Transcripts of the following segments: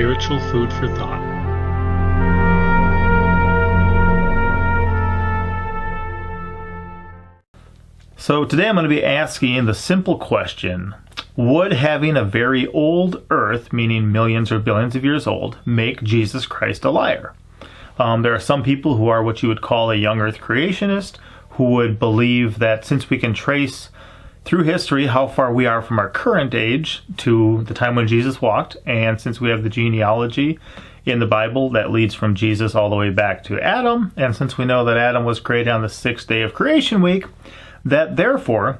spiritual food for thought. So today I'm going to be asking the simple question, would having a very old earth, meaning millions or billions of years old, make Jesus Christ a liar? There are some people who are what you would call a young earth creationist, who would believe that since we can trace through history how far we are from our current age to the time when Jesus walked, and since we have the genealogy in the Bible that leads from Jesus all the way back to Adam, and since we know that Adam was created on the 6th day of creation week, that therefore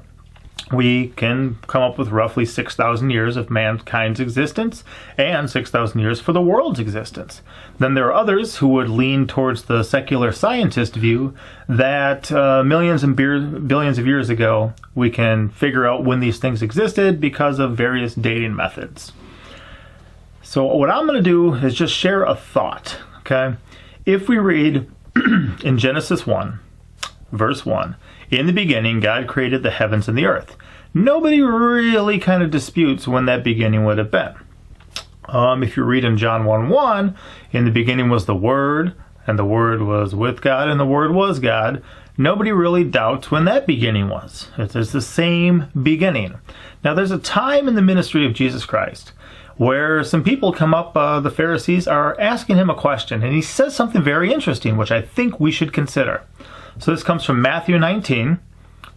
we can come up with roughly 6,000 years of mankind's existence and 6,000 years for the world's existence. Then there are others who would lean towards the secular scientist view that millions and billions of years ago we can figure out when these things existed because of various dating methods. So what I'm going to do is just share a thought, okay? If we read in Genesis 1, verse 1, in the beginning, God created the heavens and the earth. Nobody really kind of disputes when that beginning would have been. If you read in John 1:1, in the beginning was the Word, and the Word was with God, and the Word was God. Nobody really doubts when that beginning was. It's the same beginning. Now, there's a time in the ministry of Jesus Christ where some people come up, the Pharisees are asking him a question, and he says something very interesting, which I think we should consider. So this comes from Matthew 19.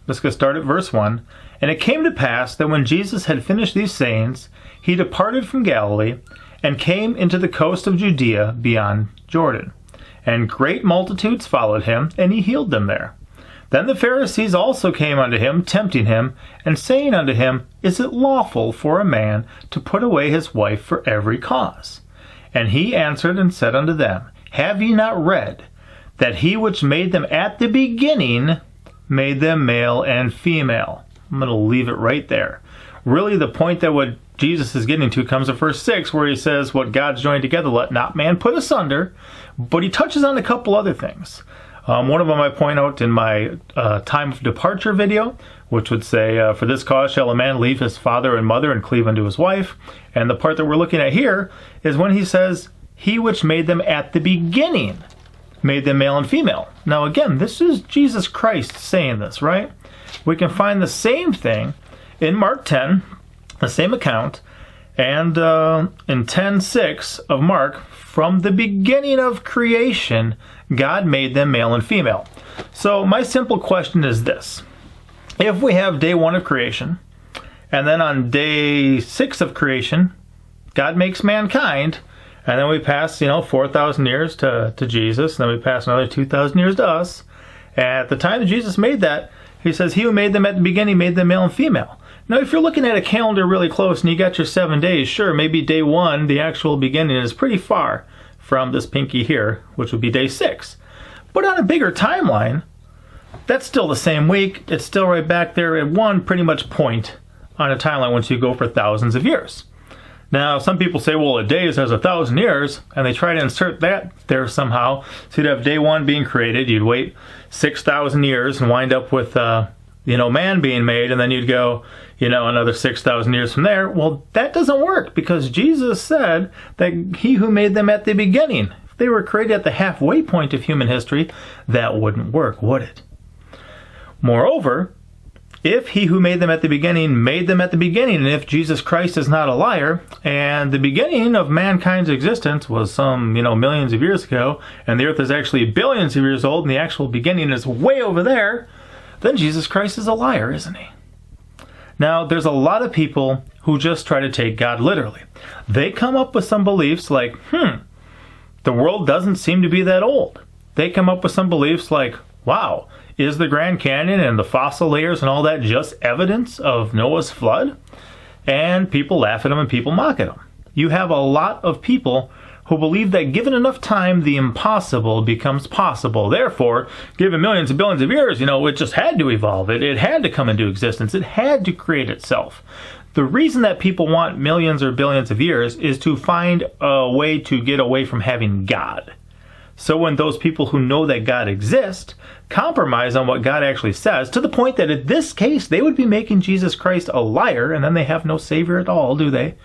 Let's go start at verse 1. And it came to pass that when Jesus had finished these sayings, he departed from Galilee and came into the coast of Judea beyond Jordan. And great multitudes followed him, and he healed them there. Then the Pharisees also came unto him, tempting him, and saying unto him, Is it lawful for a man to put away his wife for every cause? And he answered and said unto them, Have ye not read that he which made them at the beginning made them male and female? I'm going to leave it right there. Really, the point that what Jesus is getting to comes in verse 6, where he says, what God's joined together, let not man put asunder. But he touches on a couple other things. One of them I point out in my time of departure video, which would say, for this cause shall a man leave his father and mother and cleave unto his wife. And the part that we're looking at here is when he says, he which made them at the beginning made them male and female. Now again, this is Jesus Christ saying this, right? We can find the same thing in Mark 10, the same account, and in 10:6 of Mark, from the beginning of creation, God made them male and female. So my simple question is this. If we have day 1 of creation, and then on day 6 of creation, God makes mankind, and then we pass, 4,000 years to Jesus, and then we pass another 2,000 years to us. At the time that Jesus made that, he says, he who made them at the beginning made them male and female. Now, if you're looking at a calendar really close and you got your 7 days, sure, maybe day 1, the actual beginning, is pretty far from this pinky here, which would be day 6. But on a bigger timeline, that's still the same week. It's still right back there at one pretty much point on a timeline once you go for thousands of years. Now, some people say, well, a day has 1,000 years, and they try to insert that there somehow. So you'd have day 1 being created, you'd wait 6,000 years and wind up with, man being made, and then you'd go, another 6,000 years from there. Well, that doesn't work, because Jesus said that he who made them at the beginning, if they were created at the halfway point of human history, that wouldn't work, would it? Moreover, if he who made them at the beginning, and if Jesus Christ is not a liar, and the beginning of mankind's existence was some, millions of years ago, and the earth is actually billions of years old, and the actual beginning is way over there, then Jesus Christ is a liar, isn't he? Now, there's a lot of people who just try to take God literally. They come up with some beliefs like, the world doesn't seem to be that old. They come up with some beliefs like, wow, is the Grand Canyon and the fossil layers and all that just evidence of Noah's flood? And people laugh at them and people mock at them. You have a lot of people who believe that given enough time, the impossible becomes possible. Therefore, given millions and billions of years, it just had to evolve. It had to come into existence. It had to create itself. The reason that people want millions or billions of years is to find a way to get away from having God. So when those people who know that God exists compromise on what God actually says, to the point that in this case, they would be making Jesus Christ a liar, and then they have no Savior at all, do they?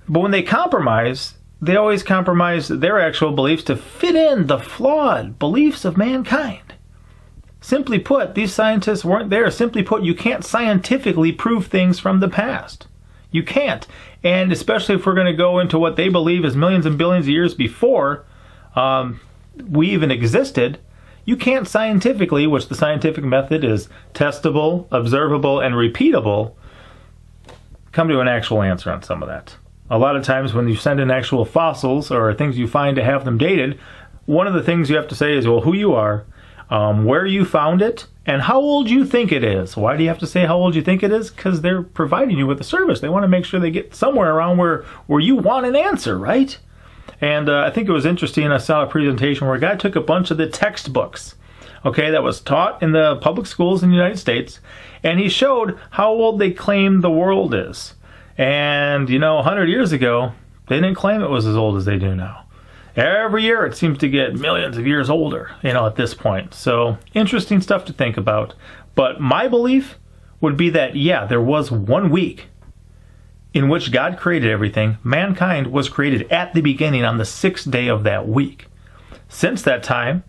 But when they compromise, they always compromise their actual beliefs to fit in the flawed beliefs of mankind. Simply put, these scientists weren't there. Simply put, you can't scientifically prove things from the past. You can't. And especially if we're going to go into what they believe is millions and billions of years before we even existed, you can't scientifically, which the scientific method is testable, observable, and repeatable, come to an actual answer on some of that. A lot of times when you send in actual fossils or things you find to have them dated, one of the things you have to say is, well, who you are, where you found it, and how old you think it is. Why do you have to say how old you think it is? Because they're providing you with a service. They want to make sure they get somewhere around where you want an answer, right? And I think it was interesting. I saw a presentation where a guy took a bunch of the textbooks, okay, that was taught in the public schools in the United States, and he showed how old they claim the world is. And, 100 years ago, they didn't claim it was as old as they do now. Every year it seems to get millions of years older, at this point. So, interesting stuff to think about. But my belief would be that, there was 1 week in which God created everything. Mankind was created at the beginning on the 6th day of that week. Since that time,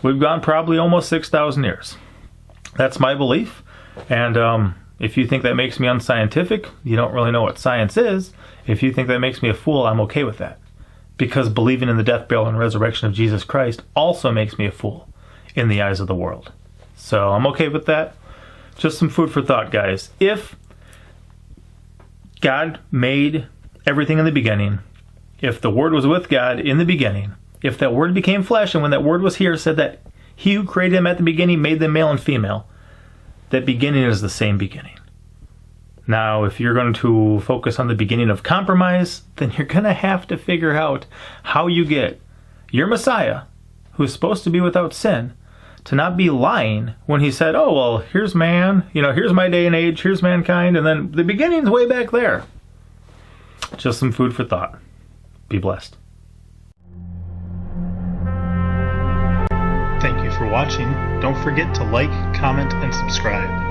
we've gone probably almost 6,000 years. That's my belief. And if you think that makes me unscientific, you don't really know what science is. If you think that makes me a fool, I'm okay with that. Because believing in the death, burial, and resurrection of Jesus Christ also makes me a fool in the eyes of the world. So I'm okay with that. Just some food for thought, guys. If God made everything in the beginning, if the Word was with God in the beginning, if that Word became flesh, and when that Word was here, said that He who created them at the beginning made them male and female, that beginning is the same beginning. Now, if you're going to focus on the beginning of compromise, then you're going to have to figure out how you get your Messiah, who is supposed to be without sin, to not be lying when he said, oh, well, here's man, here's my day and age, here's mankind, and then the beginning's way back there. Just some food for thought. Be blessed. Thank you for watching. Don't forget to like, comment, and subscribe.